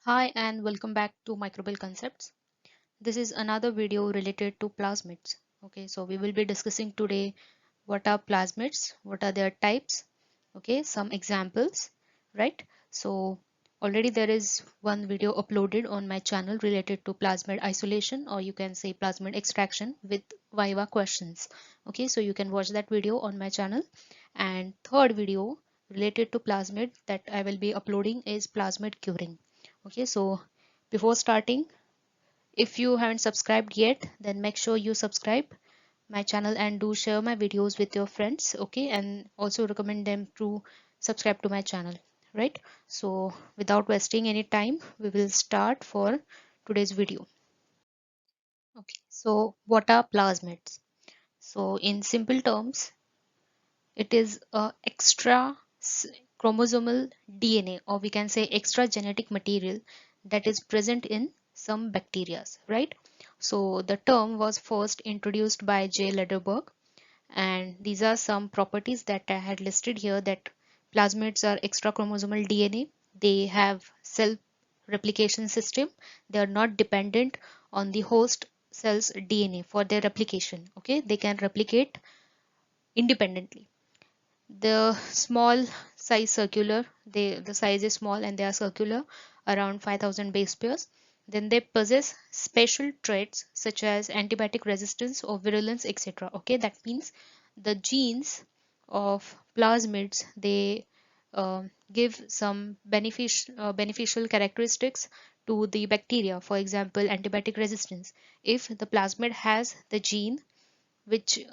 Hi and welcome back to Microbial Concepts. This is another video related to plasmids. Okay, so we will be discussing today what are plasmids, what are their types, okay, some examples, right? So already there is one video uploaded on my channel related to plasmid isolation, or you can say plasmid extraction with Viva questions. Okay, so you can watch that video on my channel. And third video related to plasmid that I will be uploading is plasmid curing. Okay, so before starting, if you haven't subscribed yet, then make sure you subscribe my channel and do share my videos with your friends. Okay, and also recommend them to subscribe to my channel, right? So without wasting any time, we will start for today's video. Okay, so what are plasmids? So in simple terms, it is a extra chromosomal DNA, or we can say extra genetic material that is present in some bacteria, right? So the term was first introduced by J. Lederberg, and these are some properties that I had listed here. That plasmids are extra chromosomal DNA. They have self replication system. They are not dependent on the host cell's DNA for their replication. Okay, they can replicate independently. The small size circular, the size is small and they are circular, around 5000 base pairs. Then they possess special traits such as antibiotic resistance or virulence, etc. Okay, that means the genes of plasmids, they give some beneficial characteristics to the bacteria. For example, antibiotic resistance. If the plasmid has the gene which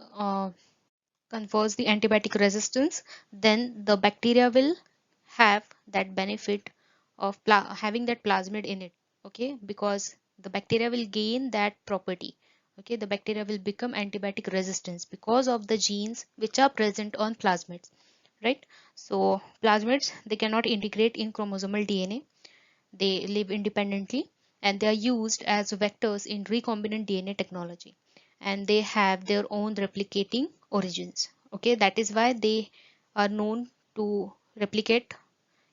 confers the antibiotic resistance, then the bacteria will have that benefit of having that plasmid in it. Okay, because the bacteria will gain that property. Okay, the bacteria will become antibiotic resistance because of the genes which are present on plasmids, right? So plasmids, they cannot integrate in chromosomal DNA. They live independently and they are used as vectors in recombinant DNA technology, and they have their own replicating origins. Okay, that is why they are known to replicate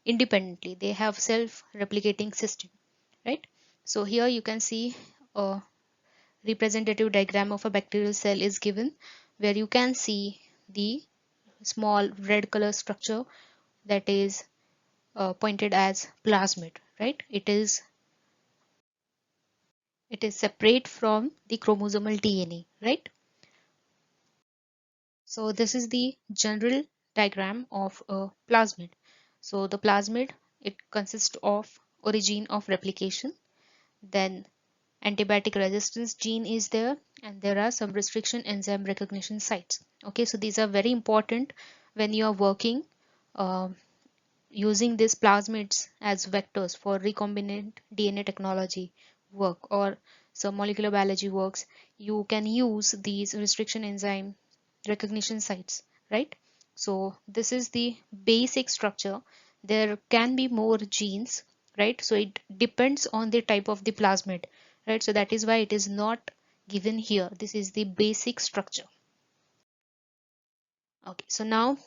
independently. They have self-replicating system, right? So here you can see a representative diagram of a bacterial cell is given, where you can see the small red color structure that is pointed as plasmid, right? It is separate from the chromosomal DNA, right? So this is the general diagram of a plasmid. So the plasmid, it consists of origin of replication, then antibiotic resistance gene is there, and there are some restriction enzyme recognition sites. Okay, so these are very important when you are working uh, using these plasmids as vectors for recombinant DNA technology work or some molecular biology works. You can use these restriction enzyme recognition sites, right? So this is the basic structure. There can be more genes, right? So it depends on the type of the plasmid, right? So that is why it is not given here. This is the basic structure. Okay, so now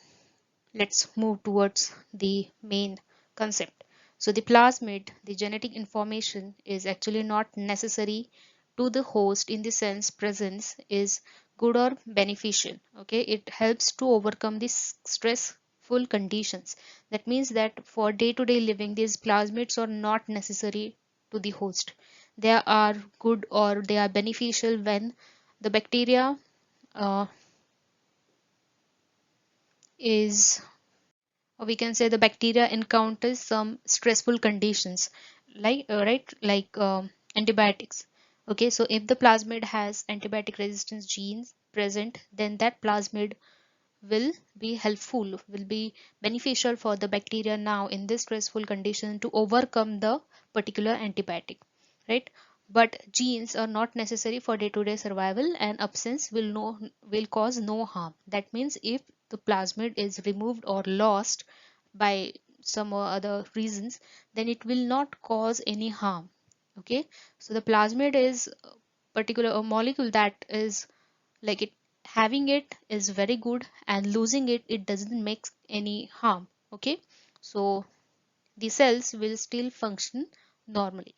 let's move towards the main concept. So the plasmid, the genetic information is actually not necessary to the host, in the sense presence is good or beneficial. Okay, it helps to overcome these stressful conditions. That means that for day-to-day living, these plasmids are not necessary to the host. They are good or they are beneficial when the bacteria uh, is, or we can say the bacteria encounters some stressful conditions, like antibiotics. Okay, so if the plasmid has antibiotic resistance genes present, then that plasmid will be helpful, will be beneficial for the bacteria now in this stressful condition to overcome the particular antibiotic, right? But genes are not necessary for day-to-day survival, and absence will cause no harm. That means if the plasmid is removed or lost by some or other reasons, then it will not cause any harm. Okay, so the plasmid is particular a molecule that is like it, having it is very good, and losing it doesn't make any harm. Okay, so the cells will still function normally,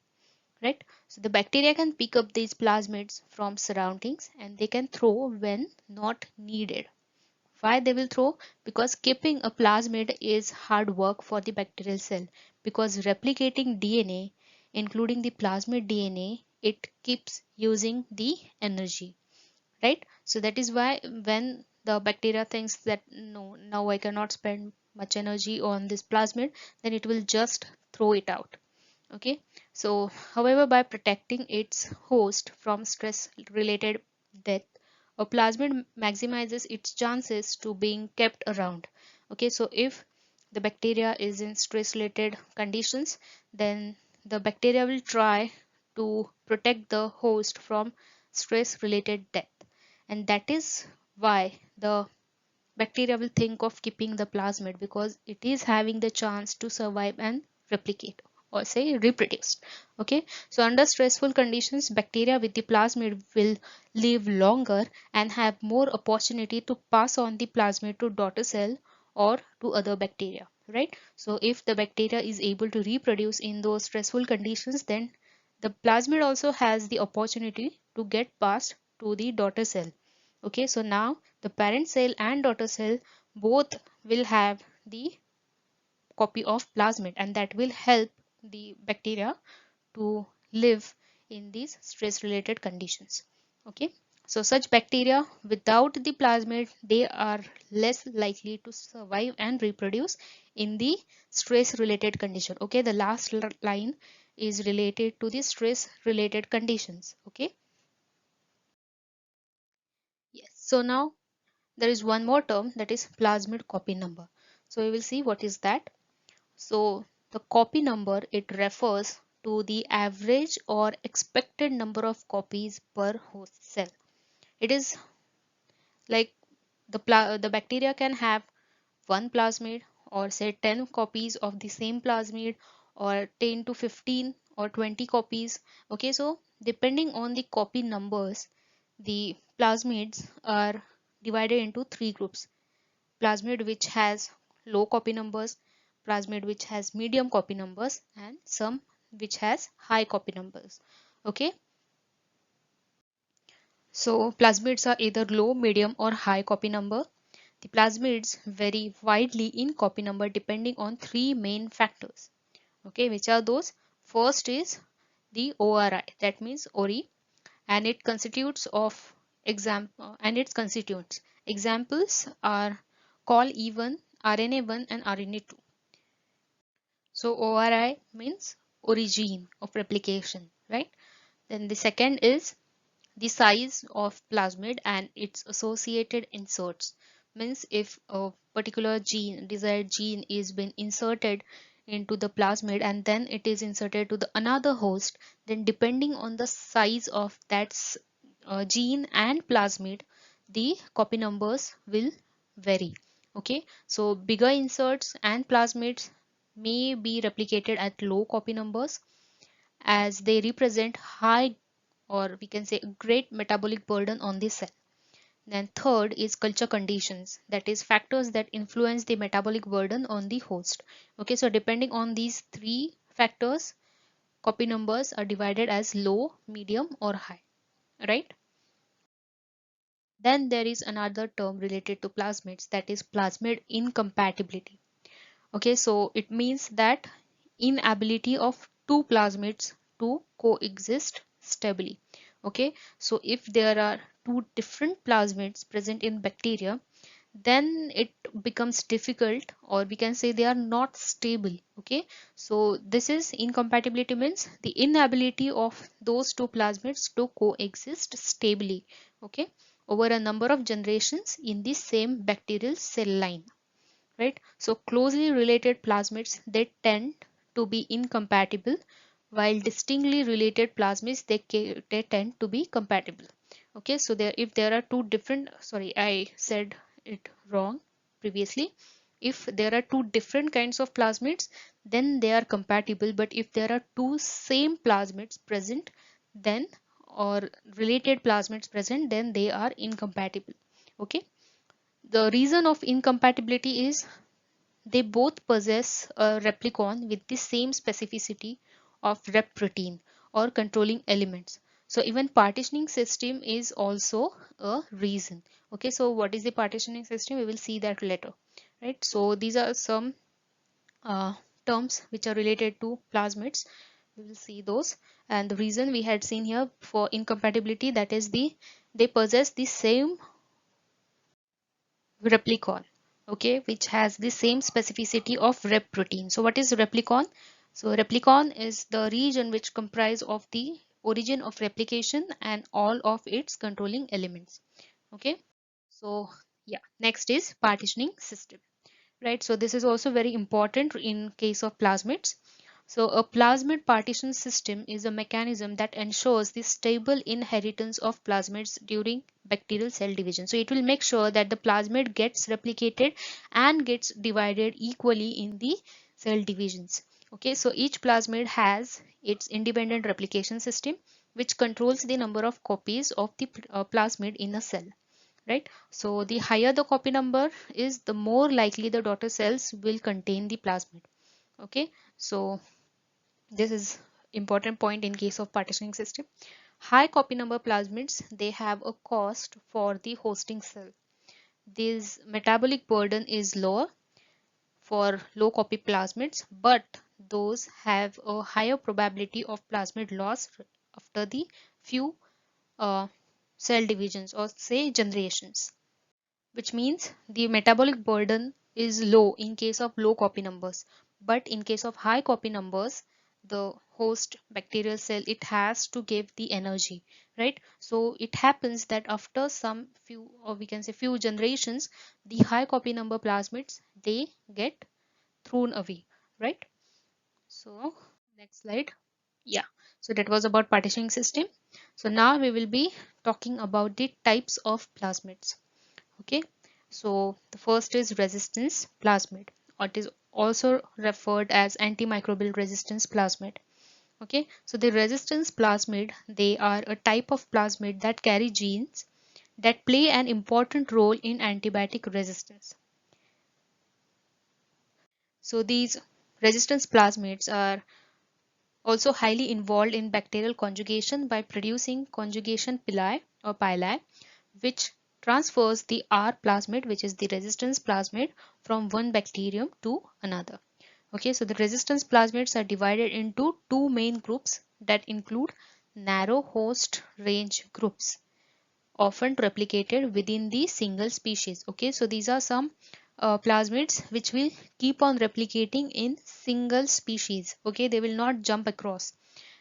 right? So the bacteria can pick up these plasmids from surroundings and they can throw when not needed. Why they will throw? Because keeping a plasmid is hard work for the bacterial cell, because replicating DNA, including the plasmid DNA, it keeps using the energy, right? So that is why when the bacteria thinks that no, now I cannot spend much energy on this plasmid, then it will just throw it out. Okay, so however, by protecting its host from stress related death, a plasmid maximizes its chances to being kept around. Okay, so if the bacteria is in stress related conditions, then the bacteria will try to protect the host from stress related death, and that is why the bacteria will think of keeping the plasmid, because it is having the chance to survive and replicate, or say reproduce. Okay, so under stressful conditions, bacteria with the plasmid will live longer and have more opportunity to pass on the plasmid to daughter cell or to other bacteria, right? So if the bacteria is able to reproduce in those stressful conditions, then the plasmid also has the opportunity to get passed to the daughter cell. Okay, so now the parent cell and daughter cell both will have the copy of plasmid, and that will help the bacteria to live in these stress related conditions. Okay, so such bacteria without the plasmid, they are less likely to survive and reproduce in the stress related condition. Okay, the last line is related to the stress related conditions. Okay, yes, so now there is one more term, that is plasmid copy number. So we will see what is that. So the copy number, it refers to the average or expected number of copies per host cell. It is like the bacteria can have one plasmid, or say 10 copies of the same plasmid, or 10 to 15 or 20 copies. Okay, so depending on the copy numbers, the plasmids are divided into three groups: plasmid which has low copy numbers, plasmid which has medium copy numbers, and some which has high copy numbers. Okay, so plasmids are either low, medium, or high copy number. The plasmids vary widely in copy number depending on three main factors. Okay, which are those? First is the ORI, that means ORI, and it constitutes of and its constituents. Examples are call E1, RNA1, and RNA2. So ORI means origin of replication, right? Then the second is the size of plasmid and its associated inserts. Means if a particular gene, desired gene, is been inserted into the plasmid and then it is inserted to the another host, then depending on the size of that gene and plasmid, the copy numbers will vary. Okay, so bigger inserts and plasmids may be replicated at low copy numbers, as they represent high, or we can say great metabolic burden on the cell. Then third is culture conditions, that is factors that influence the metabolic burden on the host. Okay, so depending on these three factors, copy numbers are divided as low, medium, or high, right? Then there is another term related to plasmids, that is plasmid incompatibility. Okay, so it means that inability of two plasmids to coexist stably. Okay, so if there are two different plasmids present in bacteria, then it becomes difficult, or we can say they are not stable. Okay, so this is incompatibility, means the inability of those two plasmids to coexist stably, okay, over a number of generations in the same bacterial cell line, right? So closely related plasmids, they tend to be incompatible, while distinctly related plasmids, they tend to be compatible. Okay, so there, if there are two different, sorry, I said it wrong previously. If there are two different kinds of plasmids, then they are compatible, but if there are two same plasmids present, then, or related plasmids present, then they are incompatible. Okay, the reason of incompatibility is they both possess a replicon with the same specificity of rep protein or controlling elements. So even partitioning system is also a reason. Okay, so what is the partitioning system? We will see that later, right? So these are some uh, terms which are related to plasmids. We will see those. And the reason we had seen here for incompatibility, that is they possess the same replicon, okay, which has the same specificity of rep protein. So what is replicon? So replicon is the region which comprise of the origin of replication and all of its controlling elements. Okay, so yeah, next is partitioning system, right? So this is also very important in case of plasmids. So a plasmid partition system is a mechanism that ensures the stable inheritance of plasmids during bacterial cell division. So it will make sure that the plasmid gets replicated and gets divided equally in the cell divisions. Okay, so each plasmid has its independent replication system which controls the number of copies of the plasmid in a cell, right? So the higher the copy number is, the more likely the daughter cells will contain the plasmid. Okay, so this is important point in case of partitioning system. High copy number plasmids, they have a cost for the hosting cell. This metabolic burden is lower for low copy plasmids, but those have a higher probability of plasmid loss after the few uh, cell divisions or say generations, which means the metabolic burden is low in case of low copy numbers. But in case of high copy numbers, the host bacterial cell, it has to give the energy, right? So it happens that after some few, or we can say few generations, the high copy number plasmids, they get thrown away, right? So next slide. Yeah, so that was about partitioning system. So now we will be talking about the types of plasmids. Okay, so the first is resistance plasmid, or it is also referred as antimicrobial resistance plasmid. Okay, so the resistance plasmid, they are a type of plasmid that carry genes that play an important role in antibiotic resistance. So these resistance plasmids are also highly involved in bacterial conjugation by producing conjugation pili, which transfers the R plasmid, which is the resistance plasmid, from one bacterium to another. Okay, so the resistance plasmids are divided into two main groups that include narrow host range groups, often replicated within the single species. Okay, so these are some plasmids which will keep on replicating in single species. Okay, they will not jump across.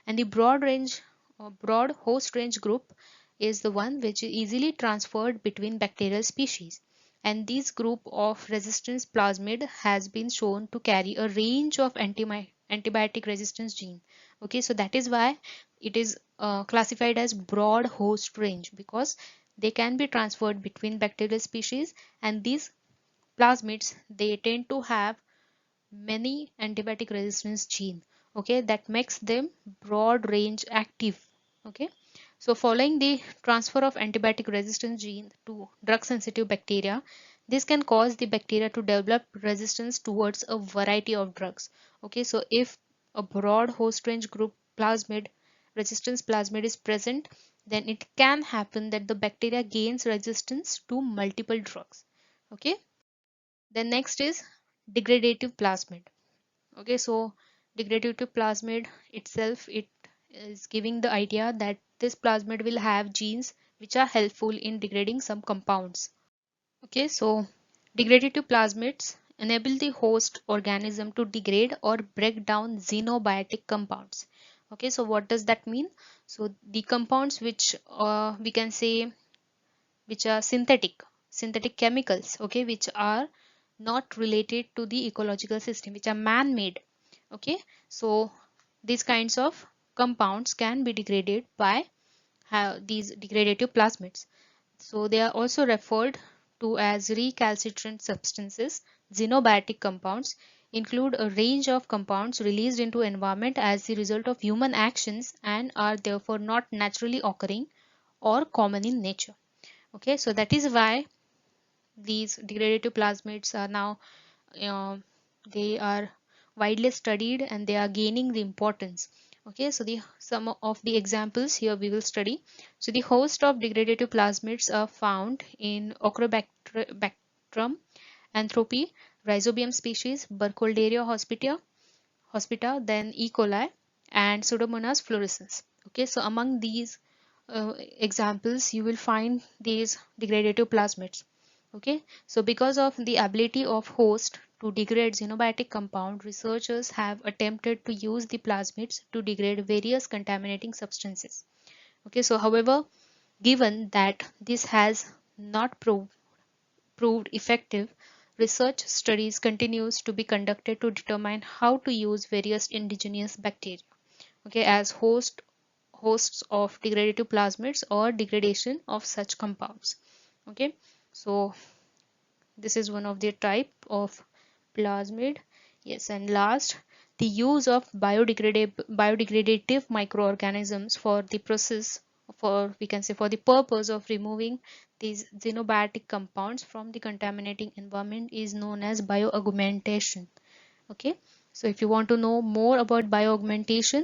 And the broad host range group is the one which is easily transferred between bacterial species. And this group of resistance plasmid has been shown to carry a range of antibiotic resistance gene. Okay, so that is why it is classified as broad host range, because they can be transferred between bacterial species, and these plasmids, they tend to have many antibiotic resistance gene, okay, that makes them broad range active. Okay, so following the transfer of antibiotic resistance gene to drug sensitive bacteria, this can cause the bacteria to develop resistance towards a variety of drugs. Okay, so if a broad host range group plasmid, resistance plasmid is present, then it can happen that the bacteria gains resistance to multiple drugs. Okay, then next is degradative plasmid. Okay, so degradative plasmid itself, it is giving the idea that this plasmid will have genes which are helpful in degrading some compounds. Okay, so degradative plasmids enable the host organism to degrade or break down xenobiotic compounds. Okay, so what does that mean? So the compounds which we can say which are synthetic chemicals, okay, which are not related to the ecological system, which are man-made. Okay, so these kinds of compounds can be degraded by these degradative plasmids. So they are also referred to as recalcitrant substances. Xenobiotic compounds include a range of compounds released into environment as the result of human actions and are therefore not naturally occurring or common in nature. Okay, so that is why these degradative plasmids are now, uh, they are widely studied and they are gaining the importance. Okay, so the some of the examples here we will study. So the host of degradative plasmids are found in Ochrobacterium anthropi, Rhizobium species, Burkholderia hospita, then E. coli, and Pseudomonas fluorescens. Okay, so among these examples, you will find these degradative plasmids. Okay, so because of the ability of host to degrade xenobiotic compound, researchers have attempted to use the plasmids to degrade various contaminating substances. Okay, so however, given that this has not proved effective, research studies continues to be conducted to determine how to use various indigenous bacteria, okay, as hosts of degradative plasmids or degradation of such compounds. Okay, so this is one of the type of plasmid. Yes, and last, the use of biodegradative microorganisms for the process, for we can say for the purpose of removing these xenobiotic compounds from the contaminating environment is known as bioaugmentation. Okay, so if you want to know more about bioaugmentation,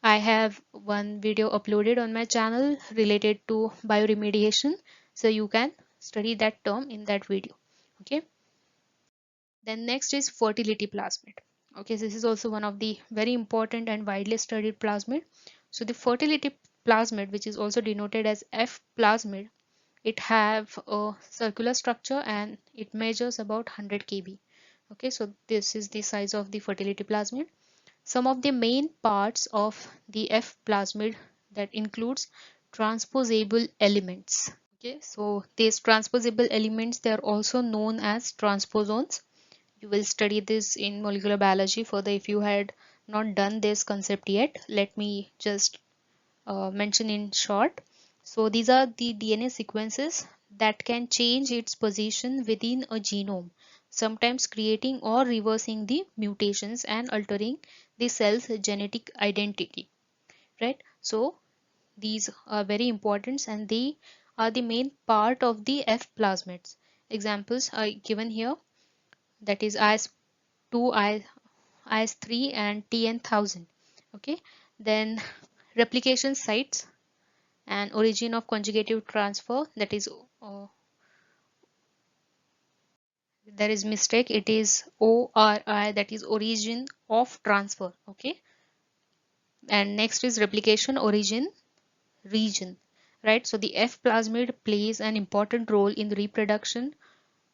I have one video uploaded on my channel related to bioremediation, so you can study that term in that video. Okay, then next is fertility plasmid. Okay, this is also one of the very important and widely studied plasmid. So the fertility plasmid, which is also denoted as F plasmid, it have a circular structure and it measures about 100 kb. Okay, so this is the size of the fertility plasmid. Some of the main parts of the F plasmid that includes transposable elements. Okay, so these transposable elements, they are also known as transposons. You will study this in molecular biology further if you had not done this concept yet. Let me just mention in short. So these are the DNA sequences that can change its position within a genome, sometimes creating or reversing the mutations and altering the cell's genetic identity. Right? So these are very important and they are the main part of the F plasmids. Examples are given here, that is IS2, IS3 and TN1000. Okay, then replication sites and origin of conjugative transfer, that is there is mistake, it is ORI, that is origin of transfer. Okay, and next is replication origin region. Right, so the F plasmid plays an important role in reproduction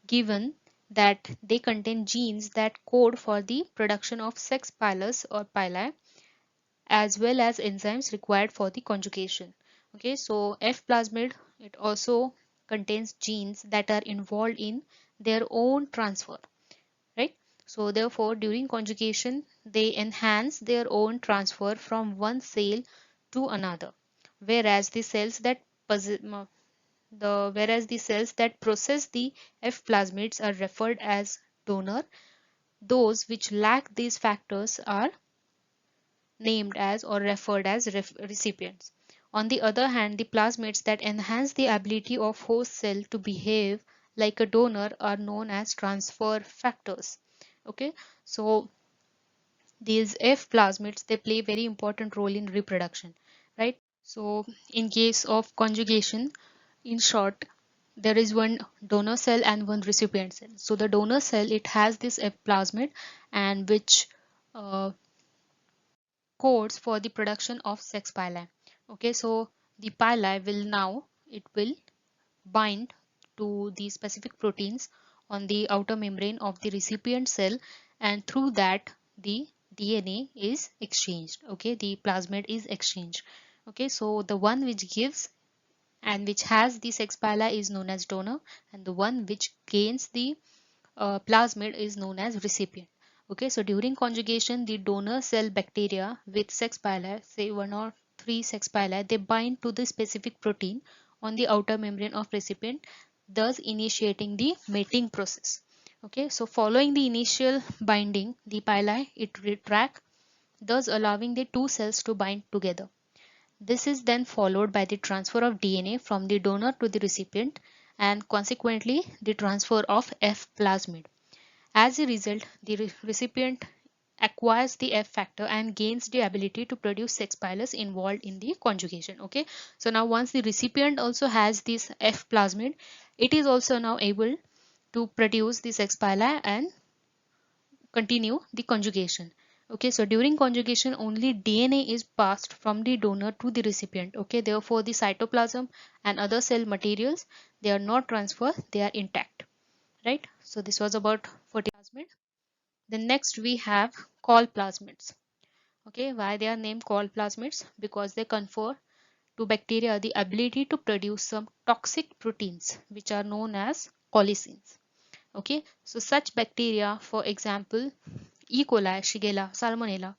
given that they contain genes that code for the production of sex pilus or pili, as well as enzymes required for the conjugation. Okay, so F plasmid, it also contains genes that are involved in their own transfer, right? So therefore, during conjugation, they enhance their own transfer from one cell to another, whereas the cells that process the F plasmids are referred as donor. Those which lack these factors are named as or referred as recipients. On the other hand, the plasmids that enhance the ability of host cell to behave like a donor are known as transfer factors. Okay, so these F plasmids, they play very important role in reproduction, right? So in case of conjugation, in short, there is one donor cell and one recipient cell. So the donor cell, it has this F plasmid and which uh, codes for the production of sex pili. Okay, so the pili will now, it will bind to the specific proteins on the outer membrane of the recipient cell, and through that the DNA is exchanged. Okay, the plasmid is exchanged. Okay, so the one which gives and which has the sex pili is known as donor, and the one which gains the plasmid is known as recipient. Okay, so during conjugation, the donor cell bacteria with sex pili, say one or three sex pili, they bind to the specific protein on the outer membrane of recipient, thus initiating the mating process. Okay, so following the initial binding, the pili, it retract, thus allowing the two cells to bind together. This is then followed by the transfer of DNA from the donor to the recipient and consequently the transfer of F plasmid. As a result, the recipient acquires the F factor and gains the ability to produce sex pilus involved in the conjugation. Okay, so now once the recipient also has this F plasmid, it is also now able to produce the sex pili and continue the conjugation. Okay, so during conjugation only DNA is passed from the donor to the recipient. Okay, therefore the cytoplasm and other cell materials, they are not transferred, they are intact, right? So this was about plasmid. Then next we have col plasmids. Okay, why they are named col plasmids? Because they confer to bacteria the ability to produce some toxic proteins which are known as colicins. Okay, so such bacteria, for example E. coli, Shigella, Salmonella,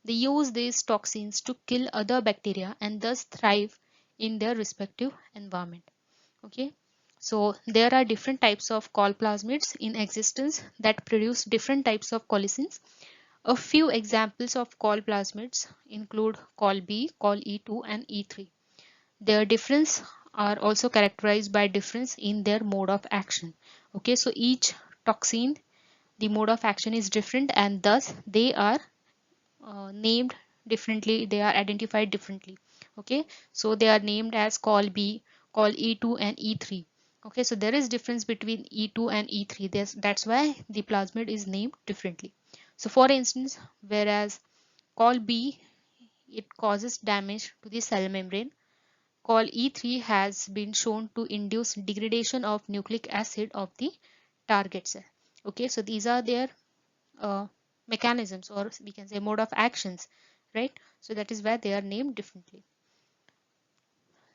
they use these toxins to kill other bacteria and thus thrive in their respective environment. Okay, so there are different types of col plasmids in existence that produce different types of colicins. A few examples of col plasmids include col B, col E2 and E3. Their difference are also characterized by difference in their mode of action. Okay, so each toxin, the mode of action is different and thus they are named differently, they are identified differently. Okay, so they are named as col B, col E2 and E3. Okay, so there is difference between E2 and E3. That's why the plasmid is named differently. So for instance, whereas col B, it causes damage to the cell membrane, col E3 has been shown to induce degradation of nucleic acid of the target cell. Okay, so these are their uh, mechanisms, or we can say mode of actions, right? So that is why they are named differently.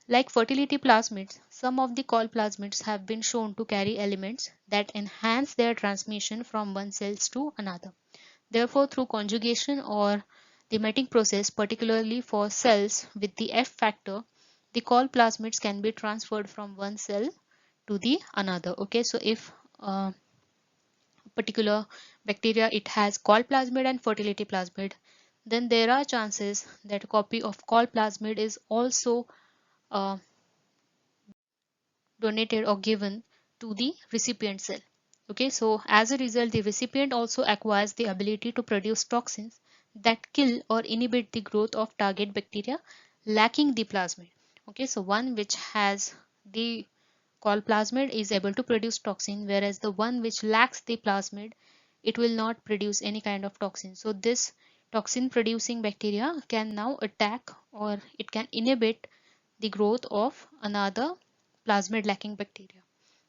Like fertility plasmids, some of the col plasmids have been shown to carry elements that enhance their transmission from one cells to another. Therefore, through conjugation or the mating process, particularly for cells with the F factor, the col plasmids can be transferred from one cell to the another. Okay, so if particular bacteria it has col plasmid and fertility plasmid, then there are chances that a copy of col plasmid is also uh, donated or given to the recipient cell. Okay, so as a result, the recipient also acquires the ability to produce toxins that kill or inhibit the growth of target bacteria lacking the plasmid. Okay, so one which has the col plasmid is able to produce toxin, whereas the one which lacks the plasmid, it will not produce any kind of toxin. So this toxin producing bacteria can now attack or it can inhibit the growth of another plasmid lacking bacteria.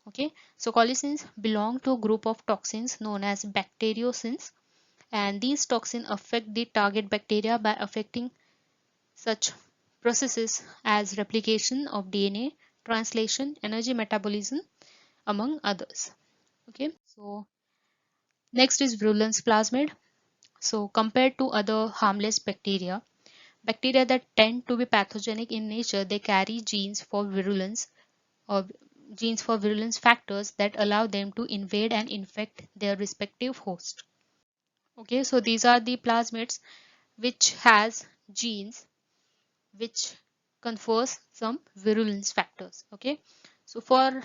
Okay, so colicins belong to a group of toxins known as bacteriocins, and these toxins affect the target bacteria by affecting such processes as replication of DNA, translation, energy metabolism, among others. Okay, so next is virulence plasmid. So compared to other harmless bacteria, bacteria that tend to be pathogenic in nature, they carry or genes for virulence factors that allow them to invade and infect their respective host. Okay, so these are the plasmids which has genes which confers some virulence factors. Okay, so for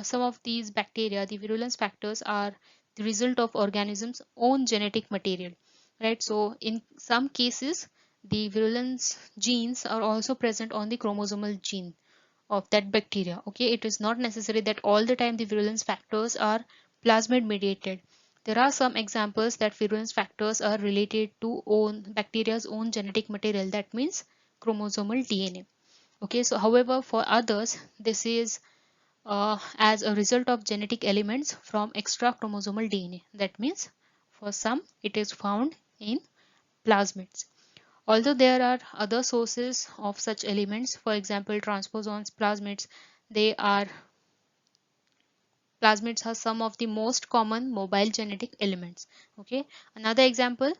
some of these bacteria, the virulence factors are the result of organisms own genetic material, right? So in some cases the virulence genes are also present on the chromosomal gene of that bacteria. Okay, it is not necessary that all the time the virulence factors are plasmid mediated. There are some examples that virulence factors are related to own bacteria's own genetic material, that means chromosomal DNA. Okay, so however for others this is as a result of genetic elements from extra chromosomal DNA, that means for some it is found in plasmids. Although there are other sources of such elements, for example transposons, plasmids are some of the most common mobile genetic elements. Okay, another example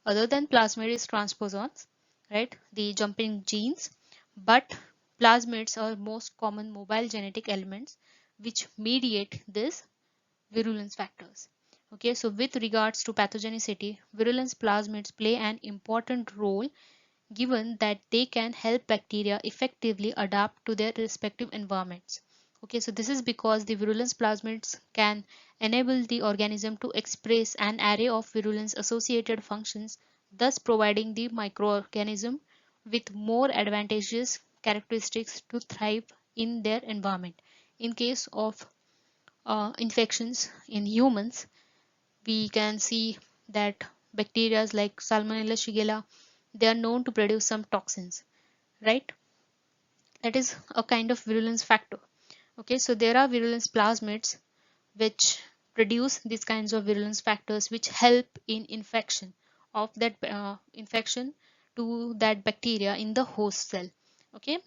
other than plasmid is transposons, right? The jumping genes, but plasmids are most common mobile genetic elements which mediate this virulence factors. Okay, so with regards to pathogenicity, virulence plasmids play an important role given that they can help bacteria effectively adapt to their respective environments. Okay, so this is because the virulence plasmids can enable the organism to express an array of virulence associated functions, thus providing the microorganism with more advantageous characteristics to thrive in their environment. In case of infections in humans, we can see that bacteria like Salmonella Shigella, they are known to produce some toxins, right? That is a kind of virulence factor. Okay, so there are virulence plasmids which produce these kinds of virulence factors which help in infection of that infection to that bacteria in the host cell. Okay,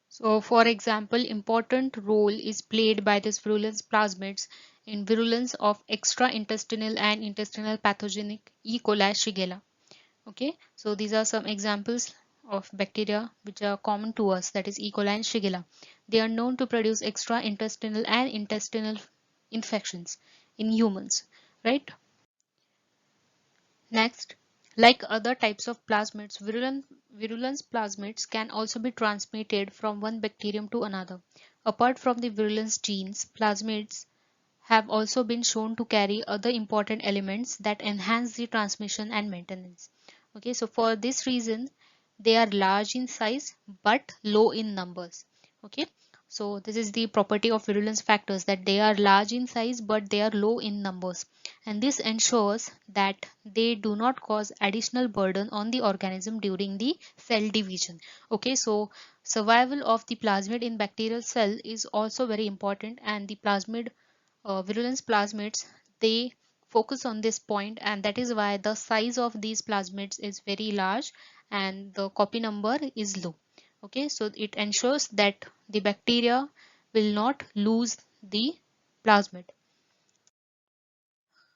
so for example, important role is played by this virulence plasmids in virulence of extraintestinal and intestinal pathogenic E. coli Shigella. Okay, so these are some examples of bacteria which are common to us, that is E. coli and Shigella. They are known to produce extra-intestinal and intestinal infections in humans, right? Next, like other types of plasmids, virulence plasmids can also be transmitted from one bacterium to another. Apart from the virulence genes, plasmids have also been shown to carry other important elements that enhance the transmission and maintenance. Okay, so for this reason, they are large in size but low in numbers. Okay, so this is the property of virulence factors, that they are large in size but they are low in numbers, and this ensures that they do not cause additional burden on the organism during the cell division. Okay, so survival of the plasmid in bacterial cell is also very important, and the plasmid virulence plasmids, they focus on this point, and that is why the size of these plasmids is very large and the copy number is low. Okay, so it ensures that the bacteria will not lose the plasmid.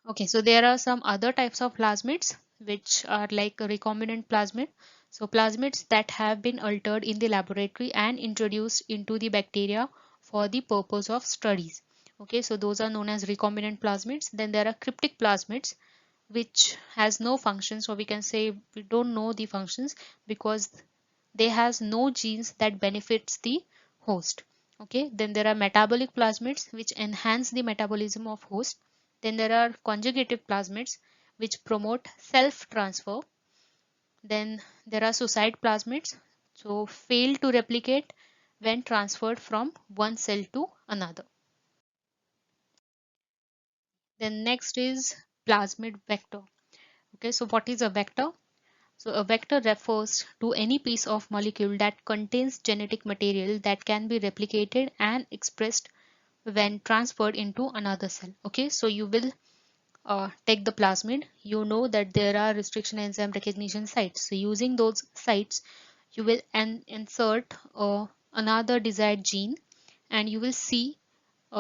Okay, so there are some other types of plasmids which are like a recombinant plasmid. So plasmids that have been altered in the laboratory and introduced into the bacteria for the purpose of studies. Okay, so those are known as recombinant plasmids. Then there are cryptic plasmids which has no function. So we can say we don't know the functions because they has no genes that benefits the host. Okay, then there are metabolic plasmids which enhance the metabolism of host. Then there are conjugative plasmids which promote self transfer. Then there are suicide plasmids, so fail to replicate when transferred from one cell to another. Then next is plasmid vector. Okay, so what is a vector? So a vector refers to any piece of molecule that contains genetic material that can be replicated and expressed when transferred into another cell. Okay, so you will take the plasmid, you know that there are restriction enzyme recognition sites. So using those sites, you will insert another desired gene, and you will see,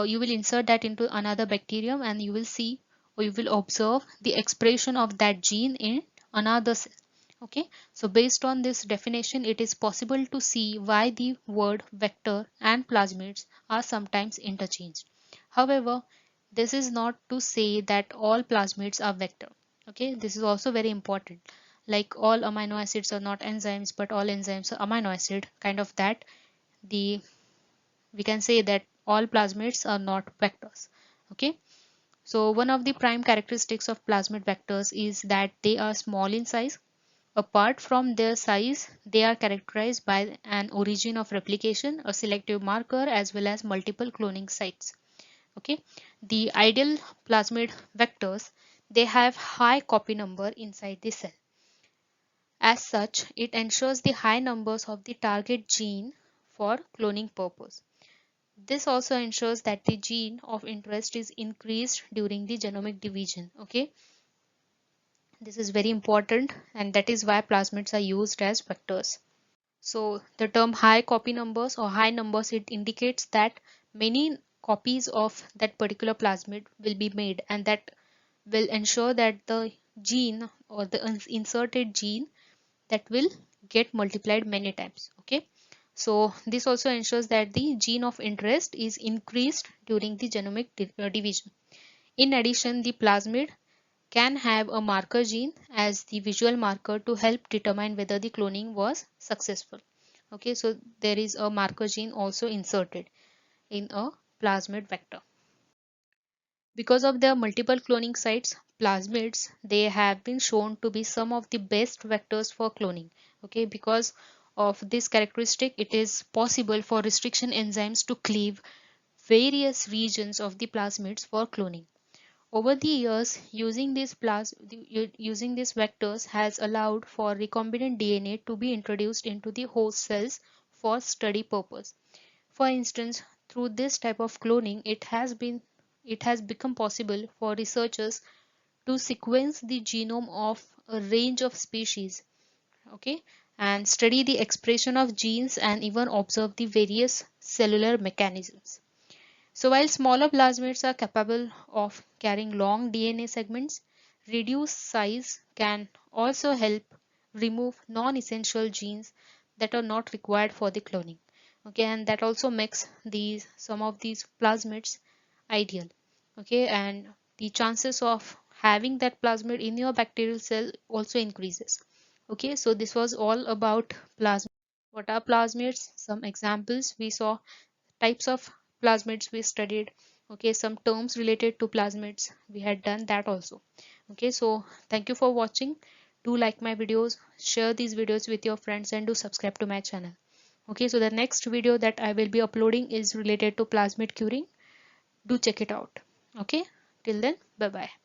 you will insert that into another bacterium, and you will see, or you will observe the expression of that gene in another cell. Okay, so based on this definition, it is possible to see why the word vector and plasmids are sometimes interchanged. However, this is not to say that all plasmids are vector. Okay, this is also very important. Like all amino acids are not enzymes, but all enzymes are amino acid, kind of that. The We can say that all plasmids are not vectors. Okay, so one of the prime characteristics of plasmid vectors is that they are small in size. Apart from their size, they are characterized by an origin of replication, a selective marker, as well as multiple cloning sites. Okay, the ideal plasmid vectors, they have high copy number inside the cell. As such, it ensures the high numbers of the target gene for cloning purpose. This also ensures that the gene of interest is increased during the genomic division. Okay, this is very important, and that is why plasmids are used as vectors. So the term high copy numbers or high numbers, it indicates that many copies of that particular plasmid will be made, and that will ensure that the gene or the inserted gene, that will get multiplied many times. Okay, so this also ensures that the gene of interest is increased during the genomic division. In addition, the plasmid can have a marker gene as the visual marker to help determine whether the cloning was successful. Okay, so there is a marker gene also inserted. in a plasmid vector. Because of their multiple cloning sites, plasmids, they have been shown to be some of the best vectors for cloning. Okay, because of this characteristic, it is possible for restriction enzymes to cleave various regions of the plasmids for cloning. Over the years, using these vectors has allowed for recombinant DNA to be introduced into the host cells for study purpose. For instance, through this type of cloning, it has become possible for researchers to sequence the genome of a range of species, okay, and study the expression of genes and even observe the various cellular mechanisms. So while smaller plasmids are capable of carrying long DNA segments, reduced size can also help remove non-essential genes that are not required for the cloning. Okay, and that also makes these some of these plasmids ideal. Okay, and the chances of having that plasmid in your bacterial cell also increases. Okay, so this was all about plasmids. What are plasmids? Some examples we saw, types of plasmids we studied, okay, some terms related to plasmids we had done that also. Okay, so thank you for watching. Do like my videos, share these videos with your friends, and do subscribe to my channel. Okay, so the next video that I will be uploading is related to plasmid curing. Do check it out. Okay, till then, bye bye.